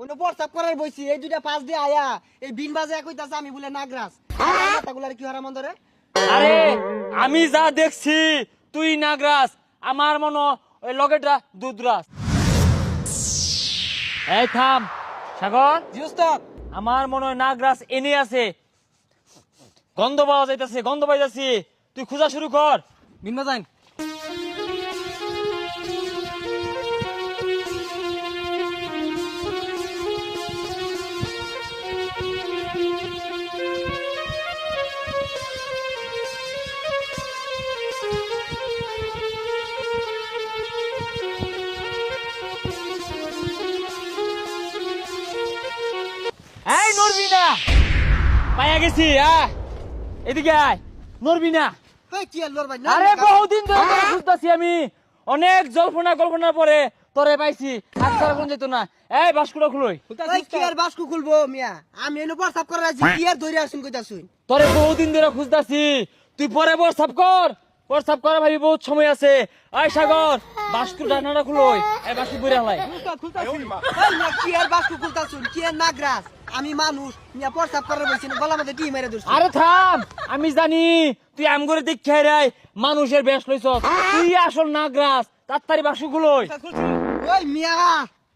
YONO WhatsApp করার বইছি এই দুইটা পাঁচ দিয়ে আয়া এই বিন বাজে কইতাছে আমি বলে নাগরাজ কথাগুলার কি হারা মন্দরে আরে আমি যা দেখছি তুই নাগরাজ আমার মনে ওই লগেটা দুধরাজ। এই থাম সাগর, জি উস্তাদ। আমার মনে হয় নাগরাজ এনে আছে, গন্ধ পাওয়া যাইতাছে, গন্ধ পাইতাছি। তুই খোঁজা শুরু কর। বিন বাজাইন এই নড়বি না, পাইয়া গেছি। এদিকে আয়, নড়বি না। এই কি আর লড় ভাই না আরে বহুদিন ধরে তোরে খুঁজতাছি আমি, অনেক জল্পনার পরে তোরে পাইছি। আচ্ছা কোন যেত না। এই বাস্কুটা খুলই। এই কি আর বাসকু খুলবো মিয়া আমি এনো WhatsApp করার আছি কি আর ধরে আসুন কইতাছুন তোরে বহুদিন ধরে খুঁজতাছি, তুই পরে WhatsApp কর। WhatsApp করা ভাবি বহুত সময় আছে। এই সাগর বাস্কুর ডানাটা খুলই। এই বাস্কু বইরা হলাই। উস্তাদ খুলতাছি এই মিয়া কি আর বাসকু খুলতাছুন কি আর নাগরাজ আমি মানুষ মিয়া WhatsApp করার বইছি গলা মধ্যে টি মেরে দছছি আরে থাম, আমি জানি তুই আম করে দেখে রাই মানুষের বেশ লইছস। তুই আসল নাগরাজ, তাড়াতাড়ি বাস্কু খুলই। ওই মিয়া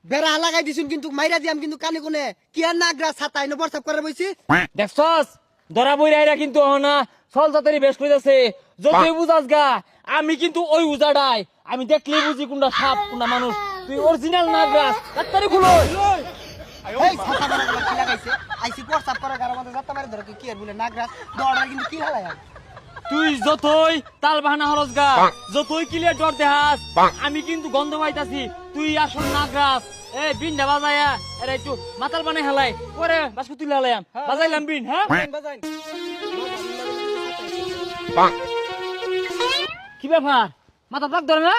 বেড়া লাগাই দিছুন কিন্তু মাইরা দিয়াম কিন্তু কানে কোনে কি আর নাগরাজ ছাতা এনো WhatsApp করার বইছি দেখছস ধরা বইরা কিন্তু না চল তাড়াতাড়ি বেশ কইতাছে। যতই বুঝাস গা আমি কিন্তু ওই উজাড়াই, আমি দেখলে বুঝি কোনটা সাপ কোনটা মানুষ। তুই অরিজিনাল নাগরাজ, তাড়াতাড়ি খুলই। এই ছাতা বড় গলা কি লাগাইছে আইছি WhatsApp করার গার মধ্যে যাত্তা মারে ধরে কি আর বলে নাগরাজ দড়ার কিন্তু কি হালাই তুই যতই তাল বাহানা হরস গা, যতই ক্লিয়ার ডর দেহাস, আমি কিন্তু গন্ধ পাইতাছি তুই আসল নাগরাজ। এই বিনটা বাজায়া এর একটু মাতাল বানাই হালাই, পরে বাস্কু তুলে হালাইম, বাজাইলাম বিন। হ্যাঁ বাজাইন কি ব্যাপার, মাথা ভাগ ধরে না?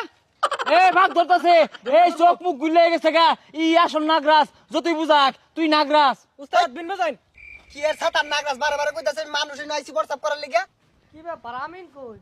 এই ভাগ ধরতাছে, এই চোখ মুখ গুলে গেছে গা। ই আসল নাগরাজ, যতই বুঝাক তুই নাগরাজ। উস্তাদ বিন বাজাইন কি আর ছাতা নাগরাজ বারে বারে কইতাছে মানুষ এনে আইছি WhatsApp করার লাগা কি ব্যাপার আমিন কই?